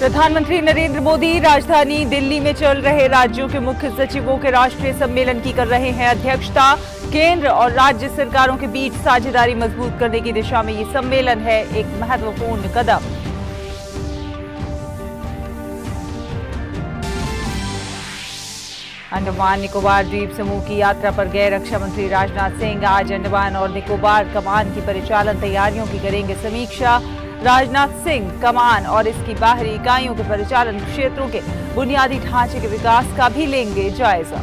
प्रधानमंत्री नरेंद्र मोदी राजधानी दिल्ली में चल रहे राज्यों के मुख्य सचिवों के राष्ट्रीय सम्मेलन की कर रहे हैं अध्यक्षता। केंद्र और राज्य सरकारों के बीच साझेदारी मजबूत करने की दिशा में ये सम्मेलन है एक महत्वपूर्ण कदम। अंडमान निकोबार द्वीप समूह की यात्रा पर गए रक्षा मंत्री राजनाथ सिंह आज अंडमान और निकोबार कमान की परिचालन तैयारियों की करेंगे समीक्षा। राजनाथ सिंह कमान और इसकी बाहरी इकाइयों के परिचालन क्षेत्रों के बुनियादी ढांचे के विकास का भी लेंगे जायजा।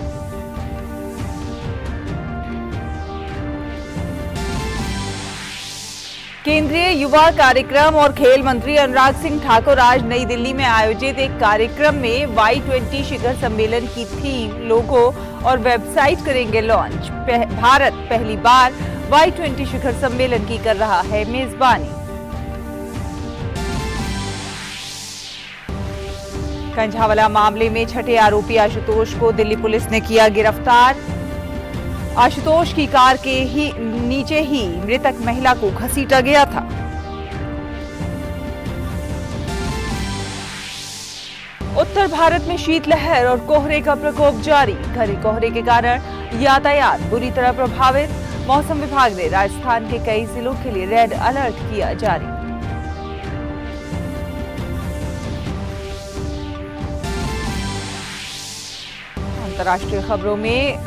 केंद्रीय युवा कार्यक्रम और खेल मंत्री अनुराग सिंह ठाकुर आज नई दिल्ली में आयोजित एक कार्यक्रम में Y20 शिखर सम्मेलन की थीम, लोगो और वेबसाइट करेंगे लॉन्च। भारत पहली बार Y20 शिखर सम्मेलन की कर रहा है मेजबानी। कंझावला मामले में छठे आरोपी आशुतोष को दिल्ली पुलिस ने किया गिरफ्तार। आशुतोष की कार के नीचे ही मृतक महिला को घसीटा गया था। उत्तर भारत में शीतलहर और कोहरे का प्रकोप जारी। घने कोहरे के कारण यातायात बुरी तरह प्रभावित। मौसम विभाग ने राजस्थान के कई जिलों के लिए रेड अलर्ट किया जारी। अंतर्राष्ट्रीय खबरों में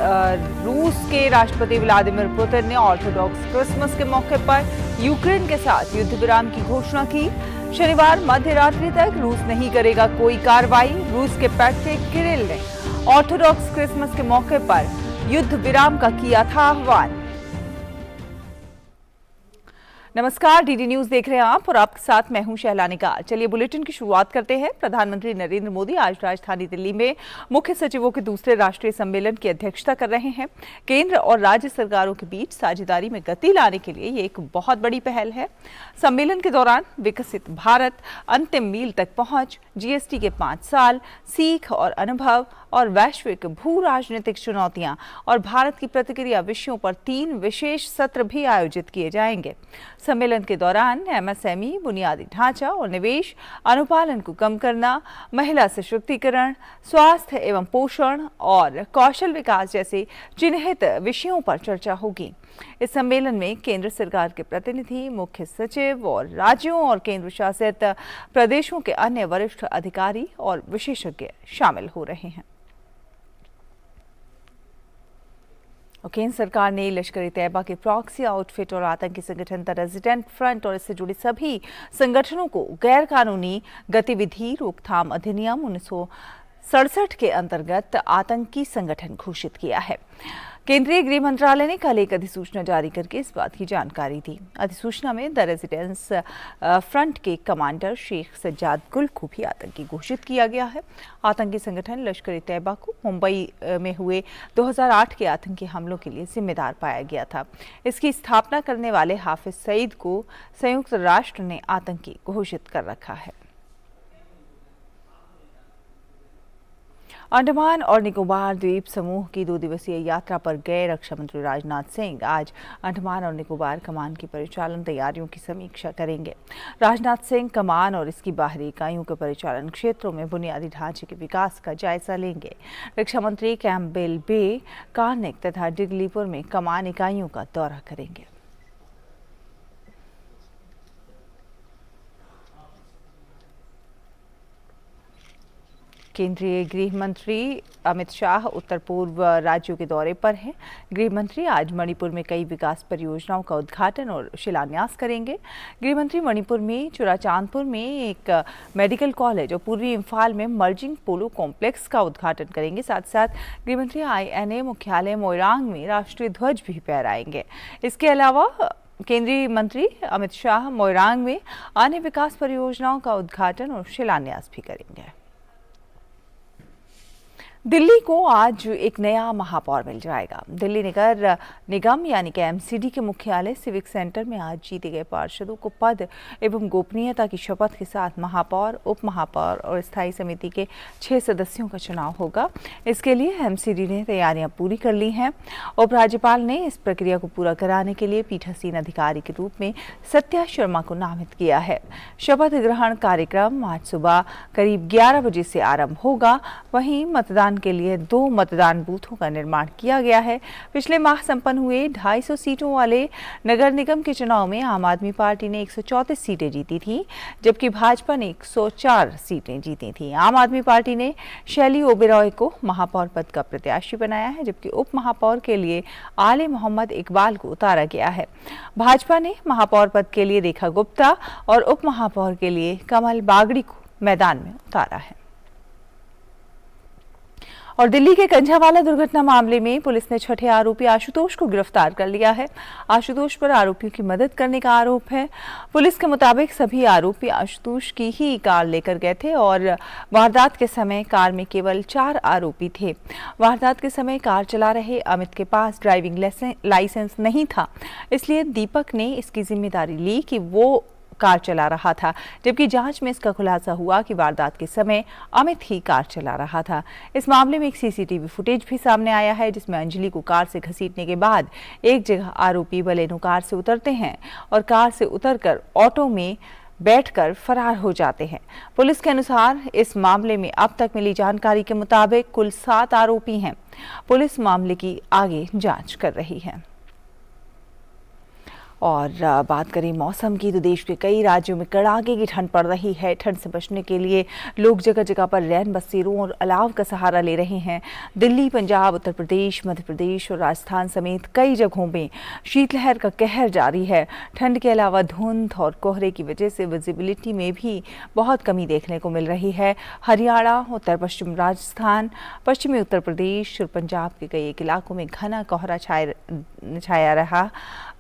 रूस के राष्ट्रपति व्लादिमीर पुतिन ने ऑर्थोडॉक्स क्रिसमस के मौके पर यूक्रेन के साथ युद्ध विराम की घोषणा की। शनिवार मध्य रात्रि तक रूस नहीं करेगा कोई कार्रवाई। रूस के पैट्रिक किरिल ने ऑर्थोडॉक्स क्रिसमस के मौके पर युद्ध विराम का किया था आह्वान। नमस्कार, डीडी न्यूज देख रहे हैं आप और आपके साथ मैं हूं शैला निकाल। चलिए बुलेटिन की शुरुआत करते हैं। प्रधानमंत्री नरेंद्र मोदी आज राजधानी दिल्ली में मुख्य सचिवों के दूसरे राष्ट्रीय सम्मेलन की अध्यक्षता कर रहे हैं। केंद्र और राज्य सरकारों के बीच साझेदारी में गति लाने के लिए ये एक बहुत बड़ी पहल है। सम्मेलन के दौरान विकसित भारत, अंतिम मील तक पहुंच, जीएसटी के 5 साल, सीख और अनुभव और वैश्विक भू राजनीतिक चुनौतियां और भारत की प्रतिक्रिया विषयों पर 3 विशेष सत्र भी आयोजित किए जाएंगे। सम्मेलन के दौरान एमएसएमई, बुनियादी ढांचा और निवेश, अनुपालन को कम करना, महिला सशक्तिकरण, स्वास्थ्य एवं पोषण और कौशल विकास जैसे चिन्हित विषयों पर चर्चा होगी। इस सम्मेलन में केंद्र सरकार के प्रतिनिधि, मुख्य सचिव और राज्यों और केंद्र शासित प्रदेशों के अन्य वरिष्ठ अधिकारी और विशेषज्ञ शामिल हो रहे हैं। केंद्र सरकार ने लश्कर-ए तैयबा के प्रॉक्सी आउटफिट और आतंकी संगठन द रेजिडेंट फ्रंट और इससे जुड़े सभी संगठनों को गैर कानूनी गतिविधि रोकथाम अधिनियम 1967 के अंतर्गत आतंकी संगठन घोषित किया है। केंद्रीय गृह मंत्रालय ने कल एक अधिसूचना जारी करके इस बात की जानकारी दी। अधिसूचना में द रेजिडेंस फ्रंट के कमांडर शेख सज्जाद गुल को भी आतंकी घोषित किया गया है। आतंकी संगठन लश्कर-ए तैयबा को मुंबई में हुए 2008 के आतंकी हमलों के लिए जिम्मेदार पाया गया था। इसकी स्थापना करने वाले हाफिज सईद को संयुक्त राष्ट्र ने आतंकी घोषित कर रखा है। अंडमान और निकोबार द्वीप समूह की 2 दिवसीय यात्रा पर गए रक्षा मंत्री राजनाथ सिंह आज अंडमान और निकोबार कमान की परिचालन तैयारियों की समीक्षा करेंगे। राजनाथ सिंह कमान और इसकी बाहरी इकाइयों के परिचालन क्षेत्रों में बुनियादी ढांचे के विकास का जायजा लेंगे। रक्षा मंत्री कैंपबेल बे, कार्निक तथा डिगलीपुर में कमान इकाइयों का दौरा करेंगे। केंद्रीय गृह मंत्री अमित शाह उत्तर पूर्व राज्यों के दौरे पर हैं। गृह मंत्री आज मणिपुर में कई विकास परियोजनाओं का उद्घाटन और शिलान्यास करेंगे। गृह मंत्री मणिपुर में चुराचांदपुर में एक मेडिकल कॉलेज और पूर्वी इम्फाल में मर्जिंग पोलो कॉम्प्लेक्स का उद्घाटन करेंगे। साथ साथ गृह मंत्री INA मुख्यालय मोइरांग में राष्ट्रीय ध्वज भी फहराएंगे। इसके अलावा केंद्रीय मंत्री अमित शाह मोइरांग में अन्य विकास परियोजनाओं का उद्घाटन और शिलान्यास भी करेंगे। दिल्ली को आज एक नया महापौर मिल जाएगा। दिल्ली नगर निगम यानी कि एमसीडी के मुख्यालय सिविक सेंटर में आज जीते गए पार्षदों को पद एवं गोपनीयता की शपथ के साथ महापौर, उप महापौर और स्थायी समिति के 6 सदस्यों का चुनाव होगा। इसके लिए एमसीडी ने तैयारियां पूरी कर ली हैं। उपराज्यपाल ने इस प्रक्रिया को पूरा कराने के लिए पीठासीन अधिकारी के रूप में सत्या शर्मा को नामित किया है। शपथ ग्रहण कार्यक्रम आज सुबह करीब 11 बजे से आरंभ होगा। वहीं मतदान के लिए 2 मतदान बूथों का निर्माण किया गया है। पिछले माह संपन्न हुए 250 सीटों वाले नगर निगम के चुनाव में आम आदमी पार्टी ने 134 सीटें जीती थी, जबकि भाजपा ने 104 सीटें जीती थी। आम आदमी पार्टी ने शैली ओबेरॉय को महापौर पद का प्रत्याशी बनाया है, जबकि उप महापौर के लिए आले मोहम्मद इकबाल को उतारा गया है। भाजपा ने महापौर पद के लिए रेखा गुप्ता और उप महापौर के लिए कमल बागड़ी को मैदान में उतारा है। और दिल्ली के कंझावाला दुर्घटना मामले में पुलिस ने छठे आरोपी आशुतोष को गिरफ्तार कर लिया है। आशुतोष पर आरोपियों की मदद करने का आरोप है। पुलिस के मुताबिक सभी आरोपी आशुतोष की ही कार लेकर गए थे और वारदात के समय कार में केवल 4 आरोपी थे। वारदात के समय कार चला रहे अमित के पास ड्राइविंग लाइसेंस नहीं था, इसलिए दीपक ने इसकी जिम्मेदारी ली कि वो कार चला रहा था, जबकि जांच में इसका खुलासा हुआ कि वारदात के समय अमित ही कार चला रहा था। इस मामले में एक सीसीटीवी फुटेज भी सामने आया है, जिसमें अंजलि को कार से घसीटने के बाद एक जगह आरोपी बलेनो कार से उतरते हैं और कार से उतरकर ऑटो में बैठकर फरार हो जाते हैं। पुलिस के अनुसार इस मामले में अब तक मिली जानकारी के मुताबिक कुल 7 आरोपी हैं। पुलिस मामले की आगे जांच कर रही है। और बात करें मौसम की, तो देश के कई राज्यों में कड़ाके की ठंड पड़ रही है। ठंड से बचने के लिए लोग जगह जगह पर रैन बसेरों और अलाव का सहारा ले रहे हैं। दिल्ली, पंजाब, उत्तर प्रदेश, मध्य प्रदेश और राजस्थान समेत कई जगहों में शीतलहर का कहर जारी है। ठंड के अलावा धुंध और कोहरे की वजह से विजिबिलिटी में भी बहुत कमी देखने को मिल रही है। हरियाणा, उत्तर पश्चिम राजस्थान, पश्चिमी उत्तर प्रदेश और पंजाब के कई इलाकों में घना कोहरा छाया रहा।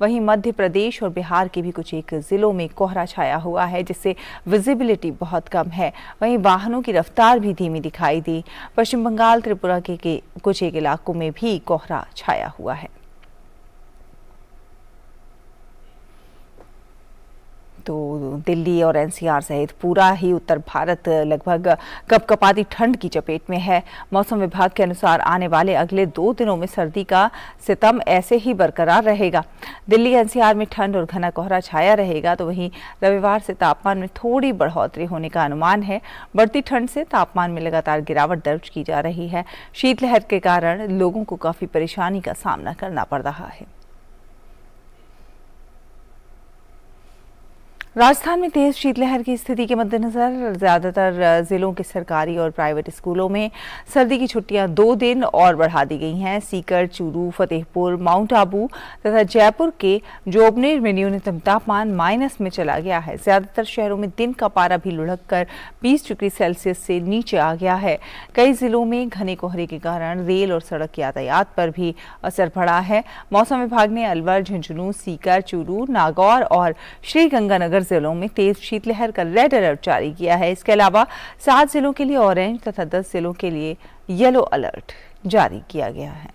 वहीं मध्य प्रदेश और बिहार के भी कुछ एक जिलों में कोहरा छाया हुआ है, जिससे विजिबिलिटी बहुत कम है। वहीं वाहनों की रफ्तार भी धीमी दिखाई दी। पश्चिम बंगाल, त्रिपुरा के कुछ एक इलाकों में भी कोहरा छाया हुआ है। तो दिल्ली और एनसीआर सहित पूरा ही उत्तर भारत लगभग कपकपाती ठंड की चपेट में है। मौसम विभाग के अनुसार आने वाले अगले 2 दिनों में सर्दी का सितम ऐसे ही बरकरार रहेगा। दिल्ली एनसीआर में ठंड और घना कोहरा छाया रहेगा, तो वहीं रविवार से तापमान में थोड़ी बढ़ोतरी होने का अनुमान है। बढ़ती ठंड से तापमान में लगातार गिरावट दर्ज की जा रही है। शीतलहर के कारण लोगों को काफी परेशानी का सामना करना पड़ रहा है। राजस्थान में तेज शीतलहर की स्थिति के मद्देनजर ज्यादातर जिलों के सरकारी और प्राइवेट स्कूलों में सर्दी की छुट्टियां 2 दिन और बढ़ा दी गई हैं। सीकर, चूरू, फतेहपुर, माउंट आबू तथा जयपुर के जोबनेर में न्यूनतम तापमान माइनस में चला गया है। ज्यादातर शहरों में दिन का पारा भी लुढ़ककर 20 डिग्री सेल्सियस से नीचे आ गया है। कई जिलों में घने कोहरे के कारण रेल और सड़क यातायात पर भी असर पड़ा है। मौसम विभाग ने अलवर, झुंझुनू, सीकर, चूरू, नागौर और श्रीगंगानगर जिलों में तेज शीतलहर का रेड अलर्ट जारी किया है। इसके अलावा 7 जिलों के लिए ऑरेंज तथा 10 जिलों के लिए येलो अलर्ट जारी किया गया है।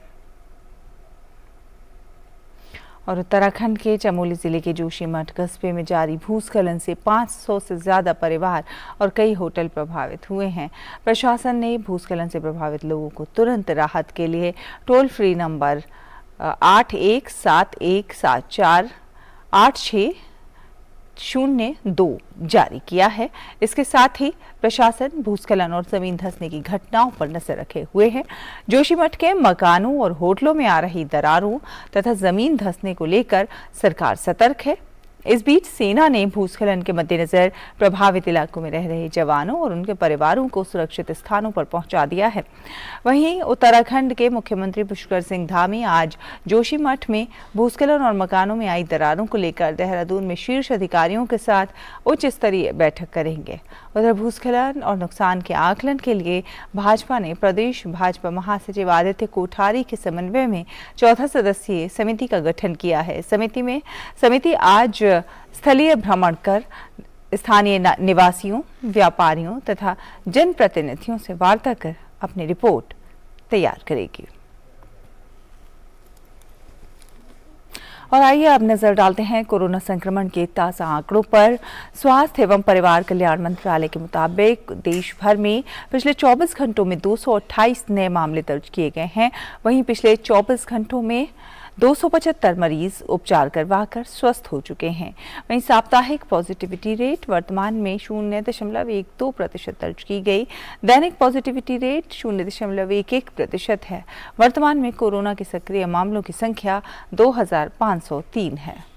और उत्तराखंड के चमोली जिले के जोशीमठ कस्बे में जारी भूस्खलन से 500 से ज्यादा परिवार और कई होटल प्रभावित हुए हैं। प्रशासन ने भूस्खलन से प्रभावित लोगों को तुरंत राहत के लिए टोल फ्री नंबर 8171748602 जारी किया है। इसके साथ ही प्रशासन भूस्खलन और जमीन धंसने की घटनाओं पर नजर रखे हुए हैं। जोशीमठ के मकानों और होटलों में आ रही दरारों तथा जमीन धंसने को लेकर सरकार सतर्क है। इस बीच सेना ने भूस्खलन के मद्देनजर प्रभावित इलाकों में रह रहे जवानों और उनके परिवारों को सुरक्षित स्थानों पर पहुंचा दिया है। वहीं उत्तराखंड के मुख्यमंत्री पुष्कर सिंह धामी आज जोशीमठ में भूस्खलन और मकानों में आई दरारों को लेकर देहरादून में शीर्ष अधिकारियों के साथ उच्च स्तरीय बैठक करेंगे। उधर भूस्खलन और नुकसान के आकलन के लिए भाजपा ने प्रदेश भाजपा महासचिव आदित्य कोठारी के समन्वय में 14 सदस्यीय समिति का गठन किया है। समिति आज स्थलीय भ्रमण कर स्थानीय निवासियों, व्यापारियों तथा जनप्रतिनिधियों से वार्ता कर अपनी रिपोर्ट तैयार करेगी। और आइए अब नजर डालते हैं कोरोना संक्रमण के ताजा आंकड़ों पर। स्वास्थ्य एवं परिवार कल्याण मंत्रालय के मुताबिक देश भर में पिछले 24 घंटों में 228 नए मामले दर्ज किए गए हैं। वहीं पिछले 24 घंटों में 275 मरीज उपचार करवाकर स्वस्थ हो चुके हैं। वहीं साप्ताहिक पॉजिटिविटी रेट वर्तमान में 0.12% दर्ज की गई। दैनिक पॉजिटिविटी रेट 0.11% है। वर्तमान में कोरोना के सक्रिय मामलों की संख्या 2503 है।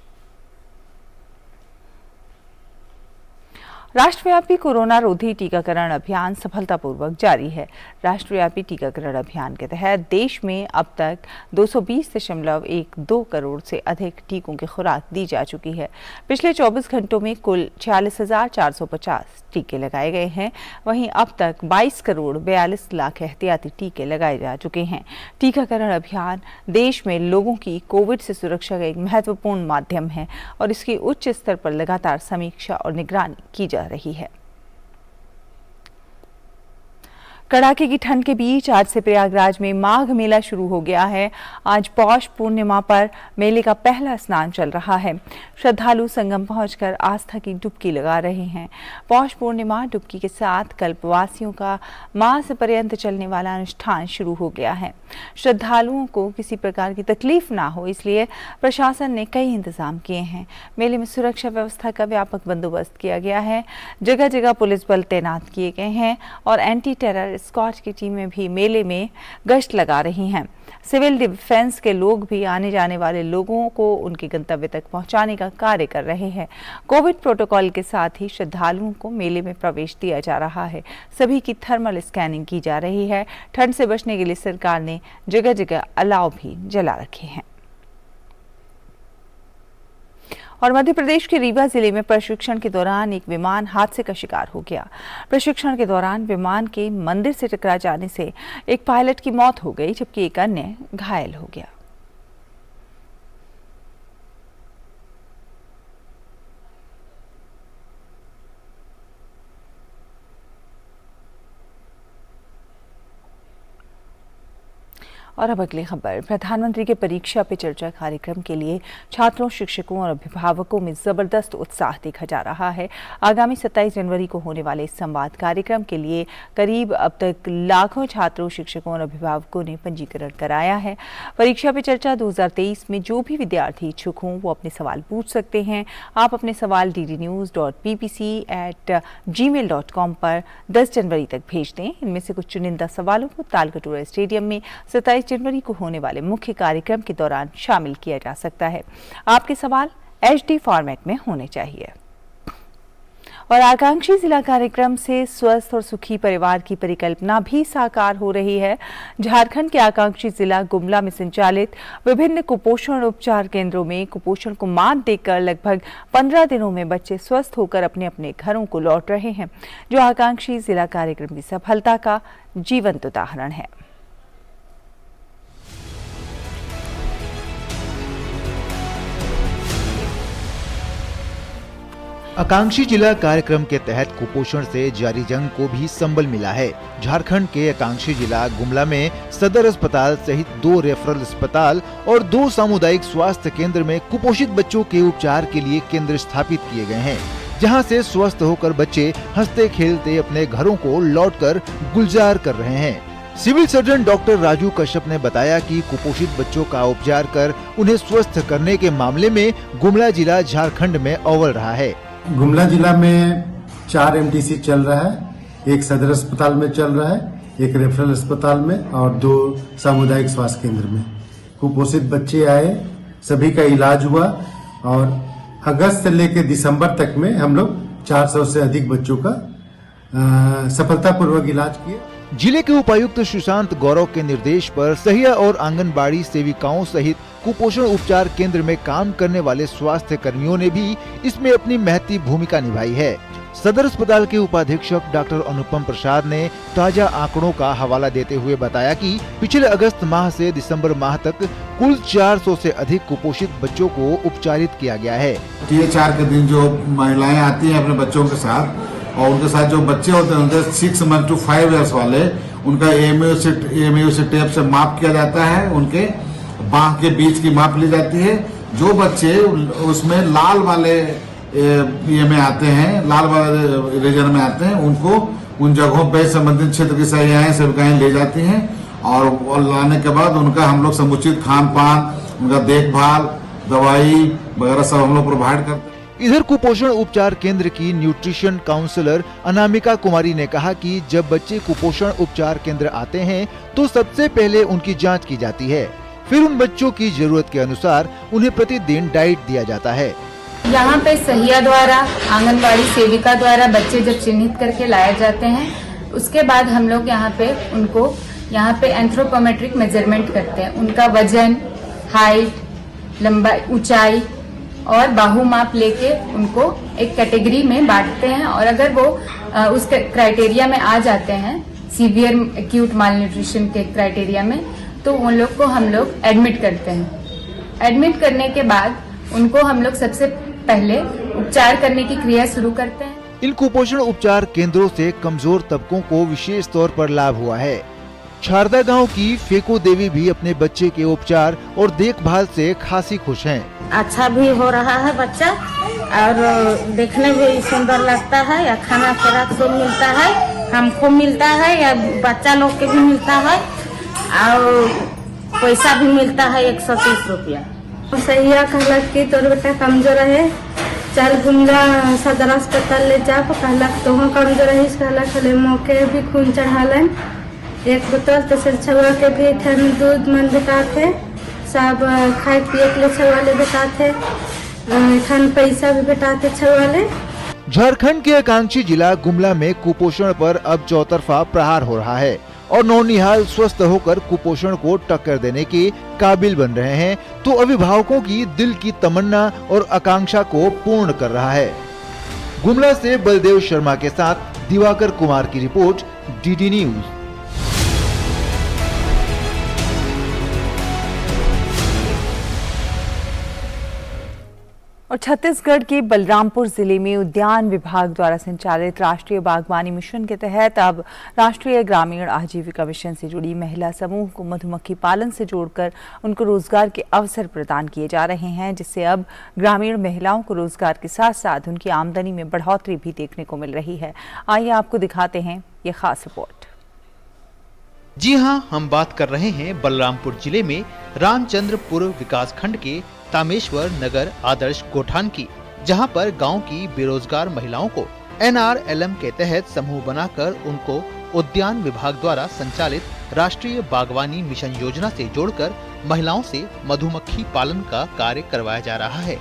राष्ट्रव्यापी कोरोना रोधी टीकाकरण अभियान सफलतापूर्वक जारी है। राष्ट्रव्यापी टीकाकरण अभियान के तहत देश में अब तक 220.12 करोड़ से अधिक टीकों की खुराक दी जा चुकी है। पिछले 24 घंटों में कुल 46,450 टीके लगाए गए हैं। वहीं अब तक 22 करोड़ 42 लाख एहतियाती टीके लगाए जा चुके हैं। टीकाकरण अभियान देश में लोगों की कोविड से सुरक्षा का एक महत्वपूर्ण माध्यम है और इसकी उच्च स्तर पर लगातार समीक्षा और निगरानी की जा रही है। कड़ाके की ठंड के बीच आज से प्रयागराज में माघ मेला शुरू हो गया है। आज पौष पूर्णिमा पर मेले का पहला स्नान चल रहा है। श्रद्धालु संगम पहुंचकर आस्था की डुबकी लगा रहे हैं। पौष पूर्णिमा डुबकी के साथ कल्पवासियों का मास पर्यंत चलने वाला अनुष्ठान शुरू हो गया है। श्रद्धालुओं को किसी प्रकार की तकलीफ ना हो, इसलिए प्रशासन ने कई इंतजाम किए हैं। मेले में सुरक्षा व्यवस्था का व्यापक बंदोबस्त किया गया है। जगह जगह पुलिस बल तैनात किए गए हैं और एंटी टेरर स्क्वाड की टीमें भी मेले में गश्त लगा रही हैं। सिविल डिफेंस के लोग भी आने जाने वाले लोगों को उनके गंतव्य तक पहुंचाने का कार्य कर रहे हैं। कोविड प्रोटोकॉल के साथ ही श्रद्धालुओं को मेले में प्रवेश दिया जा रहा है। सभी की थर्मल स्कैनिंग की जा रही है। ठंड से बचने के लिए सरकार ने जगह जगह अलाव भी जला रखे हैं। और मध्य प्रदेश के रीवा जिले में प्रशिक्षण के दौरान एक विमान हादसे का शिकार हो गया। प्रशिक्षण के दौरान विमान के मंदिर से टकरा जाने से एक पायलट की मौत हो गई, जबकि एक अन्य घायल हो गया। और अब अगली खबर। प्रधानमंत्री के परीक्षा पे चर्चा कार्यक्रम के लिए छात्रों, शिक्षकों और अभिभावकों में जबरदस्त उत्साह देखा जा रहा है। आगामी 27 जनवरी को होने वाले इस संवाद कार्यक्रम के लिए करीब अब तक लाखों छात्रों, शिक्षकों और अभिभावकों ने पंजीकरण कराया है। परीक्षा पे चर्चा 2023 में जो भी विद्यार्थी इच्छुक हों वो अपने सवाल पूछ सकते हैं। आप अपने सवाल ddnews.ppc@gmail.com पर 10 जनवरी तक भेज दें। इनमें से कुछ चुनिंदा सवालों को तालकटोरा स्टेडियम में 27 जनवरी को होने वाले मुख्य कार्यक्रम के दौरान शामिल किया जा सकता है। आपके सवाल HD फॉर्मेट में होने चाहिए। और आकांक्षी जिला कार्यक्रम से स्वस्थ और सुखी परिवार की परिकल्पना भी साकार हो रही है। झारखंड के आकांक्षी जिला गुमला में संचालित विभिन्न कुपोषण उपचार केंद्रों में कुपोषण को मात देकर लगभग 15 दिनों में बच्चे स्वस्थ होकर अपने अपने घरों को लौट रहे हैं, जो आकांक्षी जिला कार्यक्रम की सफलता का जीवंत उदाहरण है। आकांक्षी जिला कार्यक्रम के तहत कुपोषण से जारी जंग को भी संबल मिला है। झारखंड के आकांक्षी जिला गुमला में सदर अस्पताल सहित 2 रेफरल अस्पताल और 2 सामुदायिक स्वास्थ्य केंद्र में कुपोषित बच्चों के उपचार के लिए केंद्र स्थापित किए गए हैं, जहां से स्वस्थ होकर बच्चे हंसते खेलते अपने घरों को लौटकर गुलजार कर रहे हैं। Civil surgeon doctor Raju Kashyap ने बताया कि कुपोषित बच्चों का उपचार कर उन्हें स्वस्थ करने के मामले में गुमला जिला झारखंड में अव्वल रहा है। गुमला जिला में 4 MTC चल रहा है, एक सदर अस्पताल में चल रहा है, एक रेफरल अस्पताल में और 2 सामुदायिक स्वास्थ्य केंद्र में। कुपोषित बच्चे आए, सभी का इलाज हुआ और अगस्त से लेकर दिसंबर तक में हम लोग 400 से अधिक बच्चों का सफलतापूर्वक इलाज किए। जिले के उपायुक्त सुशांत गौरव के निर्देश पर सहिया और आंगनबाड़ी सेविकाओं सहित कुपोषण उपचार केंद्र में काम करने वाले स्वास्थ्य कर्मियों ने भी इसमें अपनी महती भूमिका निभाई है। सदर अस्पताल के उपाधीक्षक डॉक्टर अनुपम प्रसाद ने ताजा आंकड़ों का हवाला देते हुए बताया कि पिछले अगस्त माह से दिसंबर माह तक कुल 400 से अधिक कुपोषित बच्चों को उपचारित किया गया है। ये 4 के दिन जो महिलाएं आती हैं अपने बच्चों के साथ, और उनके साथ जो बच्चे होते हैं उनके 6 मंथ टू 5 इयर्स वाले, उनका एएमयू से टेप से माप किया जाता है, उनके बाह के बीच की माप ली जाती है। जो बच्चे उसमें लाल वाले ये में आते हैं, लाल वाले रीजन में आते हैं, उनको उन जगहों पे संबंधित क्षेत्र की सहायिकाएं सेविकाएं ले जाती हैं और लाने के बाद उनका हम लोग समुचित खान पान, उनका देखभाल, दवाई वगैरह सब हम लोग प्रोवाइड करते हैं। इधर कुपोषण उपचार केंद्र की न्यूट्रिशन काउंसलर अनामिका कुमारी ने कहा कि जब बच्चे कुपोषण उपचार केंद्र आते हैं तो सबसे पहले उनकी जांच की जाती है, फिर उन बच्चों की जरूरत के अनुसार उन्हें प्रतिदिन डाइट दिया जाता है। यहाँ पे सहिया द्वारा, आंगनबाड़ी सेविका द्वारा बच्चे जब चिन्हित करके लाए जाते हैं, उसके बाद हम लोग यहाँ पे उनको एंथ्रोपोमेट्रिक मेजरमेंट करते हैं। उनका वजन, हाइट, लंबाई, ऊंचाई और बाहु माप लेके उनको एक कैटेगरी में बांटते हैं और अगर वो उस क्राइटेरिया में आ जाते हैं, सीवियर एक्यूट मालन्यूट्रिशन के क्राइटेरिया में, तो उन लोग को हम लोग एडमिट करते हैं। एडमिट करने के बाद उनको हम लोग सबसे पहले उपचार करने की क्रिया शुरू करते हैं। इन कुपोषण उपचार केंद्रों से कमजोर तबकों को विशेष तौर पर लाभ हुआ है। शारदा गांव की फेको देवी भी अपने बच्चे के उपचार और देखभाल से खासी खुश हैं। अच्छा भी हो रहा है बच्चा और देखने में सुंदर लगता है, या खाना खुराक सब मिलता है, हमको मिलता है या बच्चा लोग के भी मिलता है और पैसा भी मिलता है 130 रुपया। सहिया कहलक की तोर बेटा कमजोर है, चल गुमला सदर अस्पताल ले जा। कहलक तो कमजोर है, कहलक मौके भी खून चढ़ालन, एक बोतल तो छुआ के भी ठंड दूध मन बेटाते, सब खाए पिए के लिए छुआले बेटाते, ठंड पैसा भी बेटाते छुआले। झारखंड के आकांक्षी जिला गुमला में कुपोषण पर अब चौतरफा प्रहार हो रहा है और नौनिहाल स्वस्थ होकर कुपोषण को टक्कर देने के काबिल बन रहे हैं, तो अभिभावकों की दिल की तमन्ना और आकांक्षा को पूर्ण कर रहा है। गुमला से बलदेव शर्मा के साथ दिवाकर कुमार की रिपोर्ट, डीडी न्यूज। और छत्तीसगढ़ के बलरामपुर जिले में उद्यान विभाग द्वारा संचालित राष्ट्रीय बागवानी मिशन के तहत अब राष्ट्रीय ग्रामीण आजीविका मिशन से जुड़ी महिला समूह को मधुमक्खी पालन से जोड़कर उनको रोजगार के अवसर प्रदान किए जा रहे हैं, जिससे अब ग्रामीण महिलाओं को रोजगार के साथ साथ उनकी आमदनी में बढ़ोतरी भी देखने को मिल रही है। आइए आपको दिखाते हैं ये खास रिपोर्ट। जी हां, हम बात कर रहे हैं बलरामपुर जिले में रामचंद्रपुर विकास खंड के तामेश्वर नगर आदर्श गोठान की, जहां पर गांव की बेरोजगार महिलाओं को NRLM के तहत समूह बनाकर उनको उद्यान विभाग द्वारा संचालित राष्ट्रीय बागवानी मिशन योजना से जोड़कर महिलाओं से मधुमक्खी पालन का कार्य करवाया जा रहा है,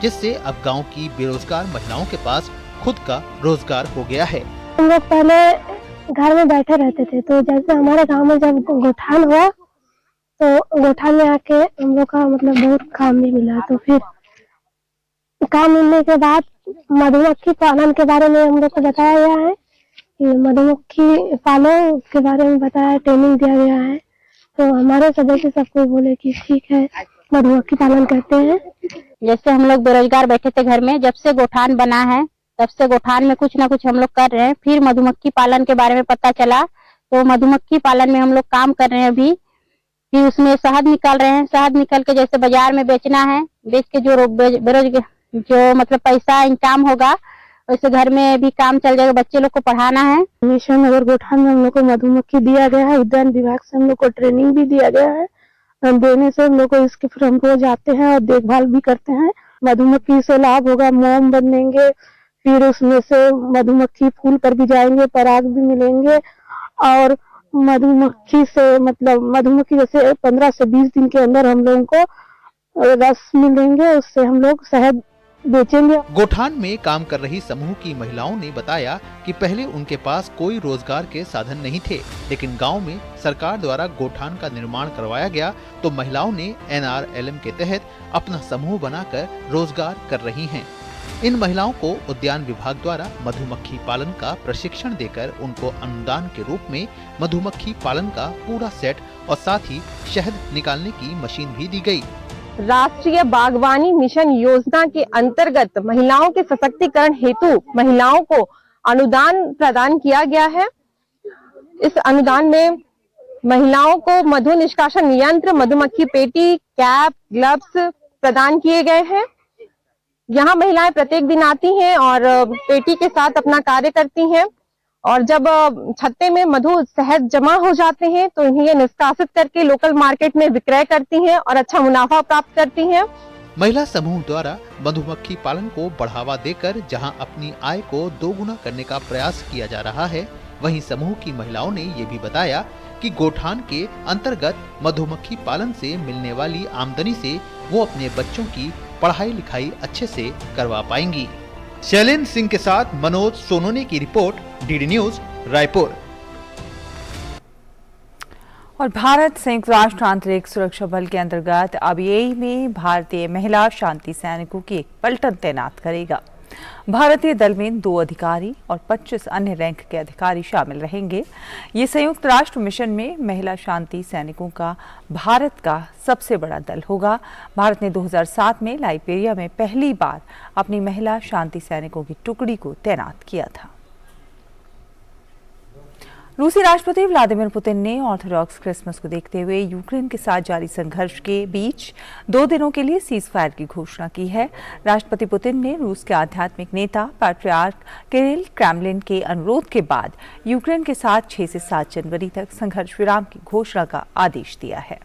जिससे अब गांव की बेरोजगार महिलाओं के पास खुद का रोजगार हो गया है। हम लोग पहले घर में बैठे रहते थे, तो जैसे हमारे गांव में जब गोठान हुआ तो गोठान में आके हम लोग का मतलब बहुत काम भी मिला। तो फिर काम मिलने के बाद मधुमक्खी पालन के बारे में हम लोग को बताया गया है कि मधुमक्खी पालो के बारे में बताया, ट्रेनिंग दिया गया है। तो हमारे सदस्य सबको बोले कि ठीक है मधुमक्खी पालन करते हैं। जैसे हम लोग बेरोजगार बैठे थे घर में, जब से गोठान बना है तब से गोठान में कुछ ना कुछ हम लोग कर रहे हैं। फिर मधुमक्खी पालन के बारे में पता चला तो मधुमक्खी पालन में हम लोग काम कर रहे हैं अभी। फिर उसमें शहद निकाल रहे हैं, शहद निकाल के जैसे बाजार में बेचना है, बेच के जो मतलब पैसा इनकम होगा वैसे घर में भी काम चल जाएगा, बच्चे लोग को पढ़ाना है। मिशन नगर गोठान में हम लोग को मधुमक्खी दिया गया है, उद्यान विभाग से हम लोग को ट्रेनिंग भी दिया गया है। देने से हम लोग को इसके फिर हम रोज आते हैं और देखभाल भी करते हैं। मधुमक्खी से लाभ होगा, मोम बनेंगे, फिर उसमें से मधुमक्खी फूल पर भी जाएंगे, पराग भी मिलेंगे और मधुमक्खी से मतलब मधुमक्खी जैसे 15 से 20 दिन के अंदर हम लोगों को रस मिलेंगे, उससे हम लोग शहद बेचेंगे। गोठान में काम कर रही समूह की महिलाओं ने बताया कि पहले उनके पास कोई रोजगार के साधन नहीं थे, लेकिन गांव में सरकार द्वारा गोठान का निर्माण करवाया गया तो महिलाओं ने NRLM के तहत अपना समूह बनाकर रोजगार कर रही हैं। इन महिलाओं को उद्यान विभाग द्वारा मधुमक्खी पालन का प्रशिक्षण देकर उनको अनुदान के रूप में मधुमक्खी पालन का पूरा सेट और साथ ही शहद निकालने की मशीन भी दी गई। राष्ट्रीय बागवानी मिशन योजना के अंतर्गत महिलाओं के सशक्तिकरण हेतु महिलाओं को अनुदान प्रदान किया गया है। इस अनुदान में महिलाओं को मधु निष्कासन यंत्र, मधुमक्खी पेटी, कैप, ग्लव्स प्रदान किए गए हैं। यहाँ महिलाएं प्रत्येक दिन आती हैं और पेटी के साथ अपना कार्य करती हैं और जब छत्ते में मधु शहद जमा हो जाते हैं तो इन्हें ये निष्कासित करके लोकल मार्केट में विक्रय करती हैं और अच्छा मुनाफा प्राप्त करती हैं। महिला समूह द्वारा मधुमक्खी पालन को बढ़ावा देकर जहां अपनी आय को दोगुना करने का प्रयास किया जा रहा है, वहीं समूह की महिलाओं ने ये भी बताया कि गोठान के अंतर्गत मधुमक्खी पालन से मिलने वाली आमदनी से वो अपने बच्चों की पढ़ाई लिखाई अच्छे से करवा पाएंगी। शैलेंद्र सिंह के साथ मनोज सोनोने की रिपोर्ट, डीडी न्यूज, रायपुर। और भारत संयुक्त राष्ट्र आंतरिक सुरक्षा बल के अंतर्गत अब यूएई में भारतीय महिला शांति सैनिकों की एक पलटन तैनात करेगा। भारतीय दल में 2 अधिकारी और 25 अन्य रैंक के अधिकारी शामिल रहेंगे। ये संयुक्त राष्ट्र मिशन में महिला शांति सैनिकों का भारत का सबसे बड़ा दल होगा। भारत ने 2007 में लाइबेरिया में पहली बार अपनी महिला शांति सैनिकों की टुकड़ी को तैनात किया था। रूसी राष्ट्रपति व्लादिमीर पुतिन ने ऑर्थोडॉक्स क्रिसमस को देखते हुए यूक्रेन के साथ जारी संघर्ष के बीच 2 दिनों के लिए सीज फायर की घोषणा की है। राष्ट्रपति पुतिन ने रूस के आध्यात्मिक नेता पैट्रियार्क किरिल क्रेमलिन के अनुरोध के बाद यूक्रेन के साथ 6 से 7 जनवरी तक संघर्ष विराम की घोषणा का आदेश दिया है।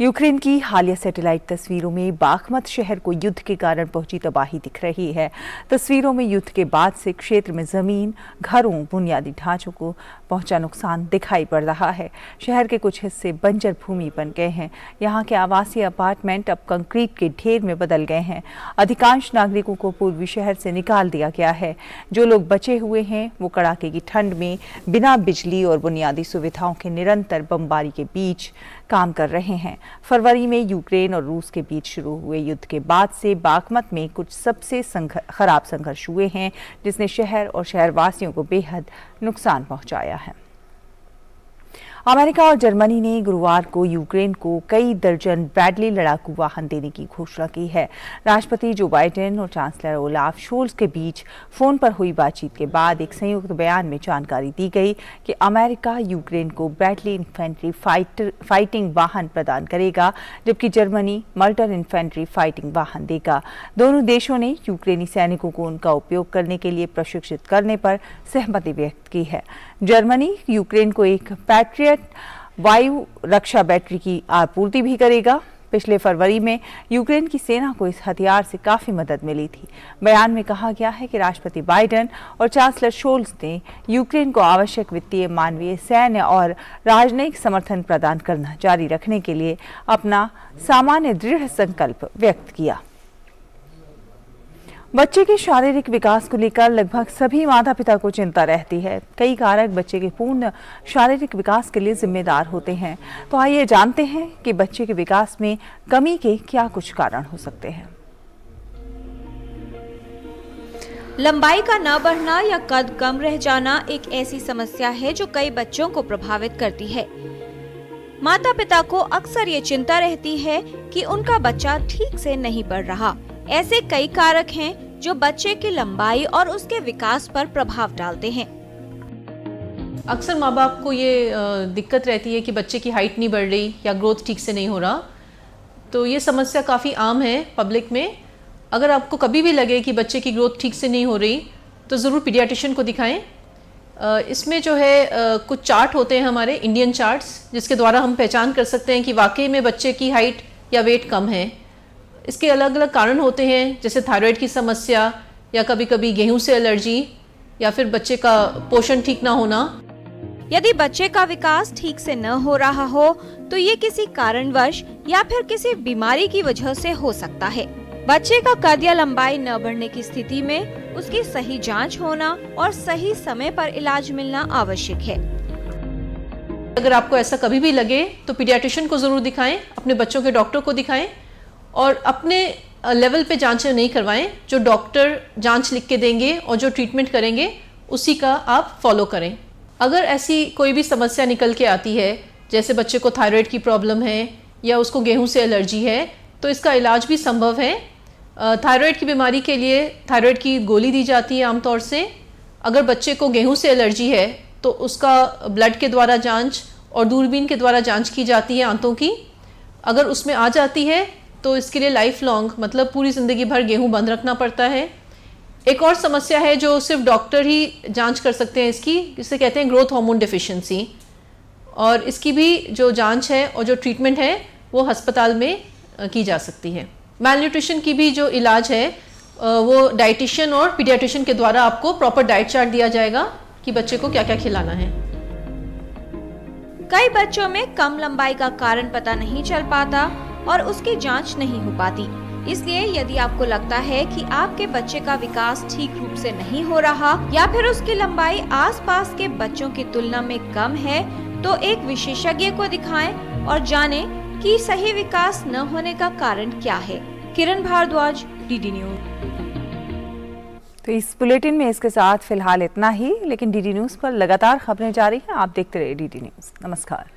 यूक्रेन की हालिया सैटेलाइट तस्वीरों में बाखमत शहर को युद्ध के कारण पहुंची तबाही दिख रही है। तस्वीरों में युद्ध के बाद से क्षेत्र में जमीन, घरों, बुनियादी ढांचों को पहुंचा नुकसान दिखाई पड़ रहा है। शहर के कुछ हिस्से बंजर भूमि बन गए हैं। यहाँ के आवासीय अपार्टमेंट अब कंक्रीट के ढेर में बदल गए हैं। अधिकांश नागरिकों को पूर्वी शहर से निकाल दिया गया है। जो लोग बचे हुए हैं वो कड़ाके की ठंड में बिना बिजली और बुनियादी सुविधाओं के निरंतर बमबारी के बीच काम कर रहे हैं। फरवरी में यूक्रेन और रूस के बीच शुरू हुए युद्ध के बाद से बाखमत में कुछ सबसे खराब संघर्ष हुए हैं, जिसने शहर और शहरवासियों को बेहद नुकसान पहुंचाया है। अमेरिका और जर्मनी ने गुरुवार को यूक्रेन को कई दर्जन ब्रैडली लड़ाकू वाहन देने की घोषणा की है। राष्ट्रपति जो बाइडेन और चांसलर ओलाफ शोल्ज के बीच फोन पर हुई बातचीत के बाद एक संयुक्त बयान में जानकारी दी गई कि अमेरिका यूक्रेन को ब्रैडली इन्फेंट्री फाइटिंग वाहन प्रदान करेगा, जबकि जर्मनी मल्टर इन्फेंट्री फाइटिंग वाहन देगा। दोनों देशों ने यूक्रेनी सैनिकों को उनका उपयोग करने के लिए प्रशिक्षित करने पर सहमति व्यक्त की है। जर्मनी यूक्रेन को एक पैट्रियट वायु रक्षा बैटरी की आपूर्ति भी करेगा। पिछले फरवरी में यूक्रेन की सेना को इस हथियार से काफी मदद मिली थी। बयान में कहा गया है कि राष्ट्रपति बाइडेन और चांसलर शोल्ज ने यूक्रेन को आवश्यक वित्तीय, मानवीय, सैन्य और राजनयिक समर्थन प्रदान करना जारी रखने के लिए अपना सामान्य दृढ़ संकल्प व्यक्त किया। बच्चे के शारीरिक विकास को लेकर लगभग सभी माता पिता को चिंता रहती है। कई कारक बच्चे के पूर्ण शारीरिक विकास के लिए जिम्मेदार होते हैं। तो आइए जानते हैं कि बच्चे के विकास में कमी के क्या कुछ कारण हो सकते हैं। लंबाई का न बढ़ना या कद कम रह जाना एक ऐसी समस्या है जो कई बच्चों को प्रभावित करती है। माता पिता को अक्सर ये चिंता रहती है कि उनका बच्चा ठीक से नहीं बढ़ रहा। ऐसे कई कारक हैं जो बच्चे की लंबाई और उसके विकास पर प्रभाव डालते हैं। अक्सर माँ बाप को ये दिक्कत रहती है कि बच्चे की हाइट नहीं बढ़ रही या ग्रोथ ठीक से नहीं हो रहा। तो ये समस्या काफ़ी आम है पब्लिक में। अगर आपको कभी भी लगे कि बच्चे की ग्रोथ ठीक से नहीं हो रही तो ज़रूर पीडियाट्रिशियन को दिखाएं। इसमें जो है कुछ चार्ट होते हैं हमारे इंडियन चार्ट्स, जिसके द्वारा हम पहचान कर सकते हैं कि वाकई में बच्चे की हाइट या वेट कम है। इसके अलग अलग कारण होते हैं, जैसे थायराइड की समस्या या कभी कभी गेहूं से एलर्जी या फिर बच्चे का पोषण ठीक ना होना। यदि बच्चे का विकास ठीक से न हो रहा हो तो ये किसी कारणवश या फिर किसी बीमारी की वजह से हो सकता है। बच्चे का कद या लंबाई न बढ़ने की स्थिति में उसकी सही जांच होना और सही समय पर इलाज मिलना आवश्यक है। अगर आपको ऐसा कभी भी लगे तो पीडियाट्रिशियन को जरूर दिखाएं, अपने बच्चों के डॉक्टर को दिखाएं और अपने लेवल पे जांचें नहीं करवाएं। जो डॉक्टर जांच लिख के देंगे और जो ट्रीटमेंट करेंगे उसी का आप फॉलो करें। अगर ऐसी कोई भी समस्या निकल के आती है, जैसे बच्चे को थायराइड की प्रॉब्लम है या उसको गेहूं से एलर्जी है, तो इसका इलाज भी संभव है। थायराइड की बीमारी के लिए थायराइड की गोली दी जाती है आमतौर से। अगर बच्चे को गेहूं से एलर्जी है तो उसका ब्लड के द्वारा जांच और दूरबीन के द्वारा जांच की जाती है आंतों की। अगर उसमें आ जाती है तो इसके लिए लाइफ लॉन्ग मतलब पूरी ज़िंदगी भर गेहूं बंद रखना पड़ता है। एक और समस्या है जो सिर्फ डॉक्टर ही जांच कर सकते हैं इसकी, जिसे कहते हैं ग्रोथ हार्मोन डिफिशिएंसी, और इसकी भी जो जांच है और जो ट्रीटमेंट है वो अस्पताल में की जा सकती है। मैल न्यूट्रिशन की भी जो इलाज है वो डाइटिशियन और पीडियाट्रिशियन के द्वारा आपको प्रॉपर डाइट चार्ट दिया जाएगा कि बच्चे को क्या क्या खिलाना है। कई बच्चों में कम लंबाई का कारण पता नहीं चल पाता और उसकी जांच नहीं हो पाती। इसलिए यदि आपको लगता है कि आपके बच्चे का विकास ठीक रूप से नहीं हो रहा या फिर उसकी लंबाई आसपास के बच्चों की तुलना में कम है, तो एक विशेषज्ञ को दिखाएं और जानें कि सही विकास न होने का कारण क्या है। किरण भारद्वाज, डीडी न्यूज। तो इस बुलेटिन में इसके साथ फिलहाल इतना ही, लेकिन डीडी न्यूज पर लगातार खबरें जारी हैं। आप देखते रहिए डीडी न्यूज। नमस्कार।